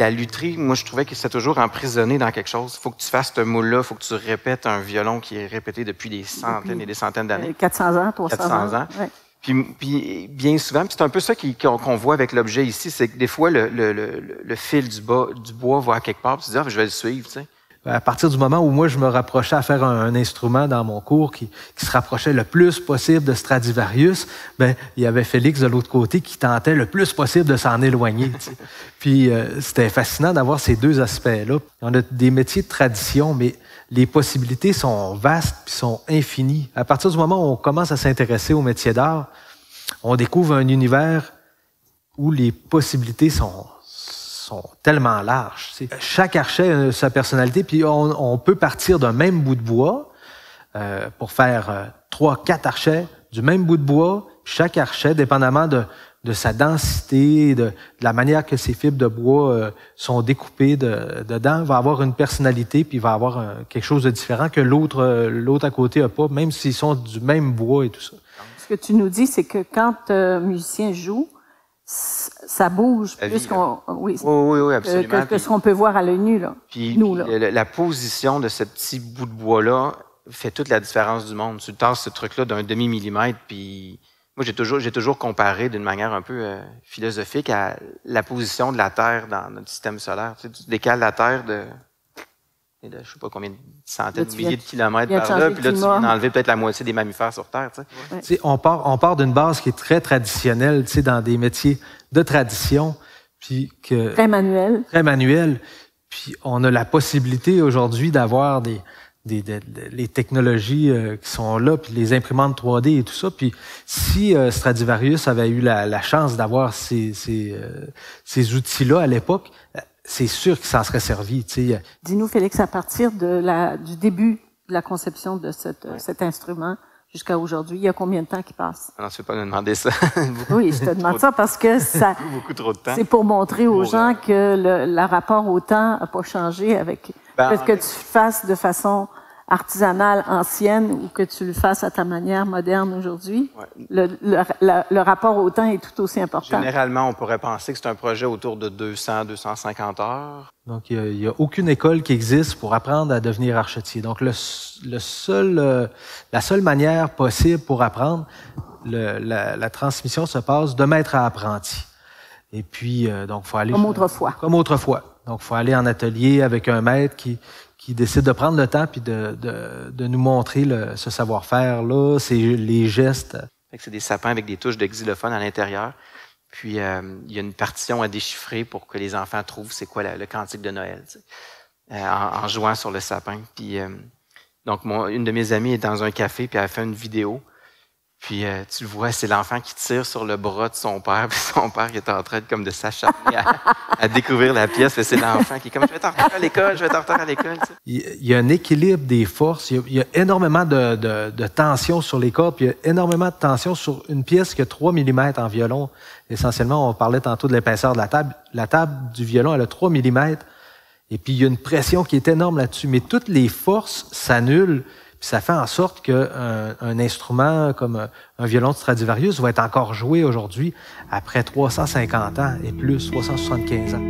la lutherie, moi, je trouvais que c'était toujours emprisonné dans quelque chose. Il faut que tu fasses ce moule-là, il faut que tu répètes un violon qui est répété depuis des centaines et des centaines d'années. 400 ans, 300 ans. Ouais. Puis bien souvent, c'est un peu ça qu'on voit avec l'objet ici, c'est que des fois, le fil du bois va à quelque part, puis tu dis, ah, je vais le suivre, tu sais. À partir du moment où moi, je me rapprochais à faire un instrument dans mon cours qui se rapprochait le plus possible de Stradivarius, ben il y avait Félix de l'autre côté qui tentait le plus possible de s'en éloigner. Tu sais. Puis c'était fascinant d'avoir ces deux aspects-là. On a des métiers de tradition, mais les possibilités sont vastes puis sont infinies. À partir du moment où on commence à s'intéresser aux métiers d'art, on découvre un univers où les possibilités sont tellement larges. T'sais. Chaque archet a sa personnalité, puis on peut partir d'un même bout de bois pour faire 3, 4 archets du même bout de bois. Chaque archet, dépendamment de sa densité, de la manière que ces fibres de bois sont découpées dedans, va avoir une personnalité, puis va avoir quelque chose de différent que l'autre à côté n'a pas, même s'ils sont du même bois et tout ça. Ce que tu nous dis, c'est que quand un musicien joue, ça bouge plus qu'on oui, absolument. que ce qu'on peut voir à l'œil nu là. Puis la position de ce petit bout de bois là fait toute la différence du monde. Tu tasses ce truc là d'un demi-millimètre, puis moi j'ai toujours comparé d'une manière un peu philosophique à la position de la Terre dans notre système solaire. Tu décales la Terre de je sais pas combien de centaines de milliers de kilomètres par là, puis là tu viens d'enlever peut-être la moitié des mammifères sur Terre. Tu sais. On part d'une base qui est très traditionnelle, tu sais, dans des métiers de tradition, puis que très manuel. Puis on a la possibilité aujourd'hui d'avoir les technologies qui sont là, puis les imprimantes 3D et tout ça. Puis si Stradivarius avait eu la chance d'avoir ces outils-là à l'époque, c'est sûr qu'il s'en serait servi. Tu sais. Dis-nous, Félix, à partir du début de la conception de cet instrument jusqu'à aujourd'hui, il y a combien de temps qui passe? Non, tu ne peux pas nous demander ça. Oui, je te demande ça parce que beaucoup trop de temps. C'est pour montrer aux gens que le rapport au temps n'a pas changé avec que tu fasses de façon artisanale ancienne ou que tu le fasses à ta manière moderne aujourd'hui. Ouais. Le rapport au temps est tout aussi important. Généralement, on pourrait penser que c'est un projet autour de 200-250 heures. Donc, il n'y a aucune école qui existe pour apprendre à devenir archetier. Donc, la seule manière possible pour apprendre, la transmission se passe de maître à apprenti. Et puis, donc, il faut aller... Comme autrefois. Comme autrefois. Donc, il faut aller en atelier avec un maître qui décide de prendre le temps puis de nous montrer ce savoir-faire-là, les gestes. C'est des sapins avec des touches de xylophone à l'intérieur. Puis, il y a une partition à déchiffrer pour que les enfants trouvent c'est quoi le cantique de Noël, en jouant sur le sapin. Puis, donc, une de mes amies est dans un café puis elle a fait une vidéo. Puis, tu le vois, c'est l'enfant qui tire sur le bras de son père, puis son père qui est en train de s'acharner à découvrir la pièce. C'est l'enfant qui est comme, je vais être en retard à l'école, je vais être en retard à l'école. Tu sais. Il y a un équilibre des forces, il y a énormément de tension sur les cordes, puis il y a énormément de tension sur une pièce qui a 3 mm en violon. Essentiellement, on parlait tantôt de l'épaisseur de la table. La table du violon, elle a 3 mm, et puis il y a une pression qui est énorme là-dessus. Mais toutes les forces s'annulent. Ça fait en sorte qu'un instrument comme un violon de Stradivarius va être encore joué aujourd'hui après 350 ans et plus, 375 ans.